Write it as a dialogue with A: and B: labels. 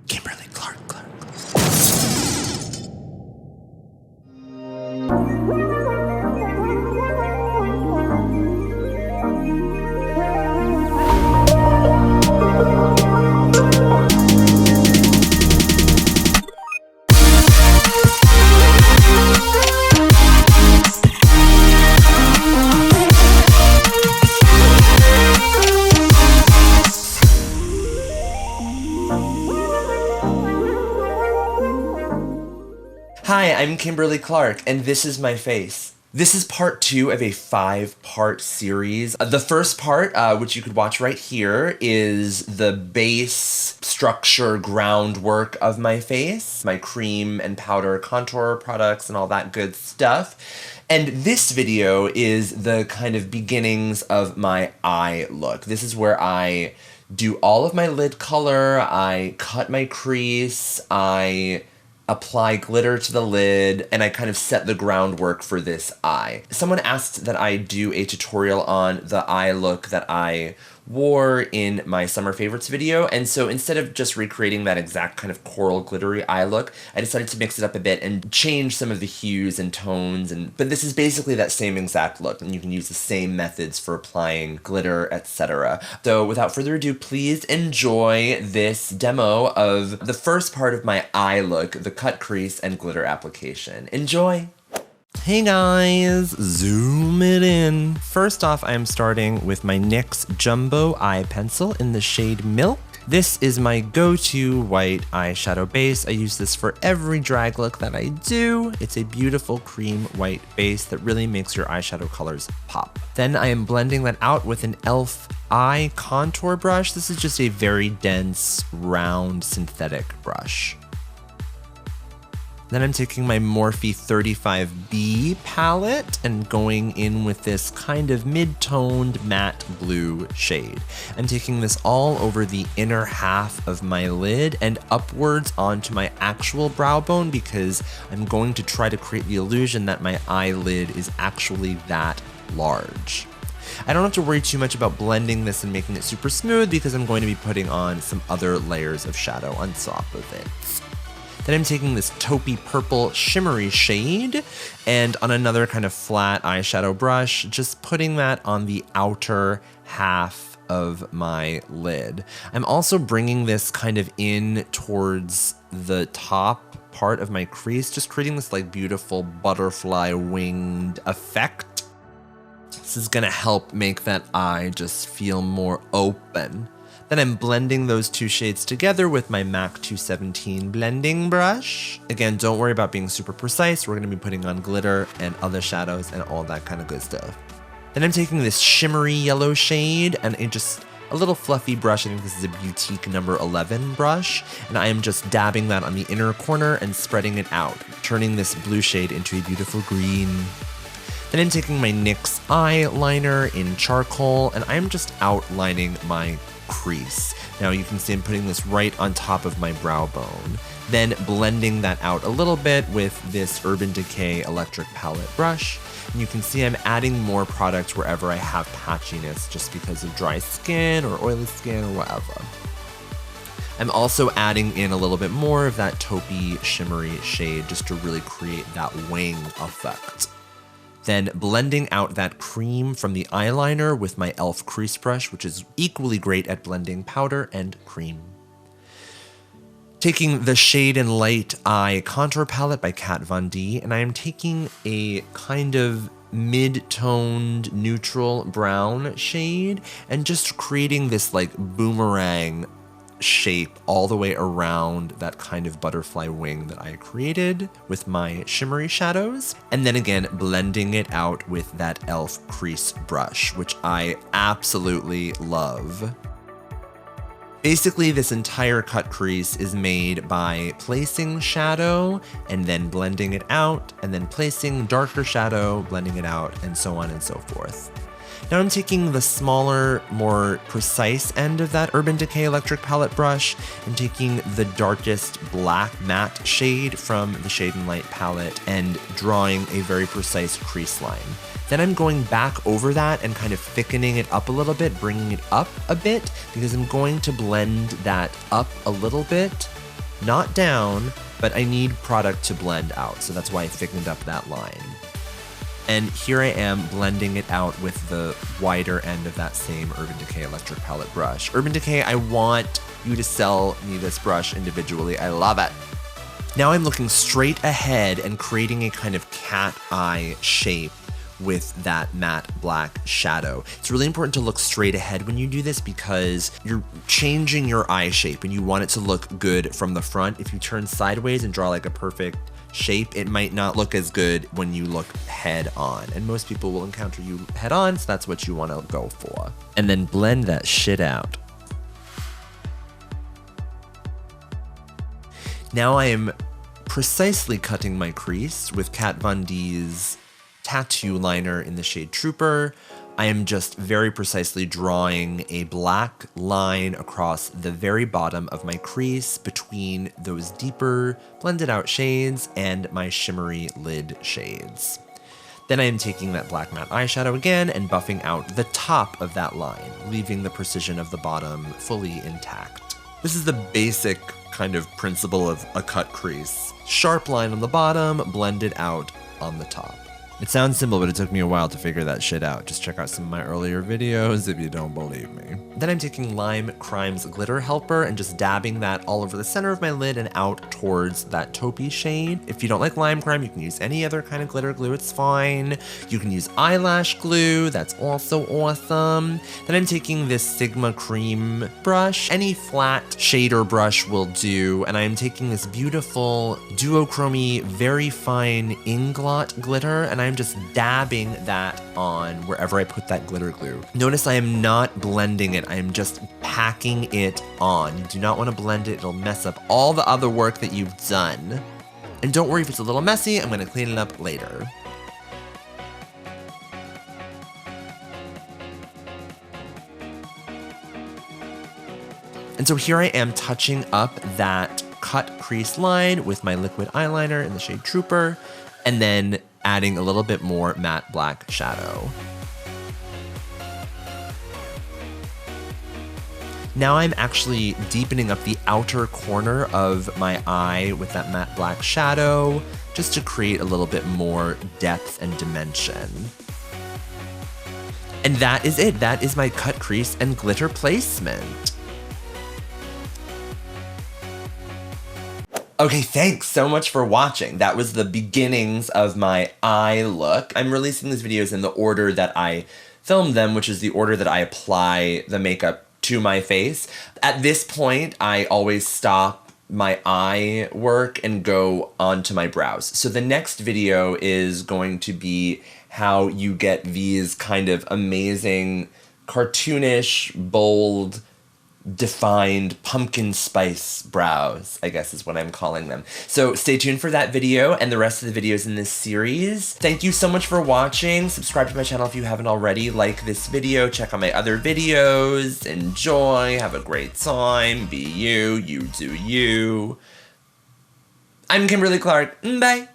A: Kimberly Clark. Hi, I'm Kimberly Clark, and this is my face. This is part 2 of a 5-part series. The first part, which you could watch right here, is the base structure groundwork of my face, my cream and powder contour products and all that good stuff. And this video is the kind of beginnings of my eye look. This is where I do all of my lid color, I cut my crease, I apply glitter to the lid, and I kind of set the groundwork for this eye. Someone asked that I do a tutorial on the eye look that I wore in my summer favorites video, and so instead of just recreating that exact kind of coral glittery eye look, I decided to mix it up a bit and change some of the hues and tones, but this is basically that same exact look, and you can use the same methods for applying glitter, etc. So without further ado, please enjoy this demo of the first part of my eye look, the cut crease and glitter application. Enjoy! Hey guys, zoom it in. First off, I'm starting with my NYX Jumbo Eye Pencil in the shade Milk. This is my go-to white eyeshadow base. I use this for every drag look that I do. It's a beautiful cream white base that really makes your eyeshadow colors pop. Then I am blending that out with an e.l.f. eye contour brush. This is just a very dense, round, synthetic brush. Then I'm taking my Morphe 35B palette and going in with this kind of mid-toned matte blue shade. I'm taking this all over the inner half of my lid and upwards onto my actual brow bone because I'm going to try to create the illusion that my eyelid is actually that large. I don't have to worry too much about blending this and making it super smooth because I'm going to be putting on some other layers of shadow on top of it. Then I'm taking this taupey purple shimmery shade and on another kind of flat eyeshadow brush, just putting that on the outer half of my lid. I'm also bringing this kind of in towards the top part of my crease, just creating this like beautiful butterfly winged effect. This is gonna help make that eye just feel more open. Then I'm blending those two shades together with my MAC 217 blending brush. Again, don't worry about being super precise. We're gonna be putting on glitter and other shadows and all that kind of good stuff. Then I'm taking this shimmery yellow shade and just a little fluffy brush. I think this is a Boutique number 11 brush. And I am just dabbing that on the inner corner and spreading it out, turning this blue shade into a beautiful green. Then I'm taking my NYX eyeliner in charcoal and I'm just outlining my crease. Now you can see I'm putting this right on top of my brow bone, then blending that out a little bit with this Urban Decay electric palette brush. And you can see I'm adding more product wherever I have patchiness just because of dry skin or oily skin or whatever. I'm also adding in a little bit more of that taupey shimmery shade just to really create that wing effect. Then blending out that cream from the eyeliner with my e.l.f. crease brush, which is equally great at blending powder and cream. Taking the Shade and Light Eye Contour Palette by Kat Von D, and I am taking a kind of mid-toned neutral brown shade and just creating this like boomerang shape all the way around that kind of butterfly wing that I created with my shimmery shadows. And then again, blending it out with that e.l.f. crease brush, which I absolutely love. Basically, this entire cut crease is made by placing shadow and then blending it out, and then placing darker shadow, blending it out, and so on and so forth. Now I'm taking the smaller, more precise end of that Urban Decay electric palette brush and taking the darkest black matte shade from the Shade and Light palette and drawing a very precise crease line. Then I'm going back over that and kind of thickening it up a little bit, bringing it up a bit, because I'm going to blend that up a little bit not down, but I need product to blend out, so that's why I thickened up that line. And here I am blending it out with the wider end of that same Urban Decay electric palette brush. Urban Decay, I want you to sell me this brush individually. I love it. Now I'm looking straight ahead and creating a kind of cat eye shape with that matte black shadow. It's really important to look straight ahead when you do this because you're changing your eye shape and you want it to look good from the front. If you turn sideways and draw like a perfect shape, it might not look as good when you look head on. And most people will encounter you head on, so that's what you want to go for. And then blend that shit out. Now I am precisely cutting my crease with Kat Von D's tattoo liner in the shade Trooper. I am just very precisely drawing a black line across the very bottom of my crease between those deeper blended out shades and my shimmery lid shades. Then I am taking that black matte eyeshadow again and buffing out the top of that line, leaving the precision of the bottom fully intact. This is the basic kind of principle of a cut crease. Sharp line on the bottom, blended out on the top. It sounds simple, but it took me a while to figure that shit out. Just check out some of my earlier videos if you don't believe me. Then I'm taking Lime Crime's Glitter Helper and just dabbing that all over the center of my lid and out towards that taupey shade. If you don't like Lime Crime, you can use any other kind of glitter glue, it's fine. You can use eyelash glue, that's also awesome. Then I'm taking this Sigma Cream brush. Any flat shader brush will do, and I am taking this beautiful duochrome, very fine Inglot glitter, and I'm just dabbing that on wherever I put that glitter glue. Notice I am not blending it, I am just packing it on. You do not want to blend it, it'll mess up all the other work that you've done. And don't worry if it's a little messy, I'm gonna clean it up later. And so here I am touching up that cut crease line with my liquid eyeliner in the shade Trooper, and then adding a little bit more matte black shadow. Now I'm actually deepening up the outer corner of my eye with that matte black shadow, just to create a little bit more depth and dimension. And that is it. That is my cut crease and glitter placement. Okay, thanks so much for watching. That was the beginnings of my eye look. I'm releasing these videos in the order that I filmed them, which is the order that I apply the makeup to my face. At this point, I always stop my eye work and go onto my brows. So the next video is going to be how you get these kind of amazing, cartoonish, bold, defined pumpkin spice brows, I guess is what I'm calling them. So stay tuned for that video and the rest of the videos in this series. Thank you so much for watching. Subscribe to my channel if you haven't already. Like this video, check out my other videos. Enjoy, have a great time. Be you, you do you. I'm Kimberly Clark. Bye.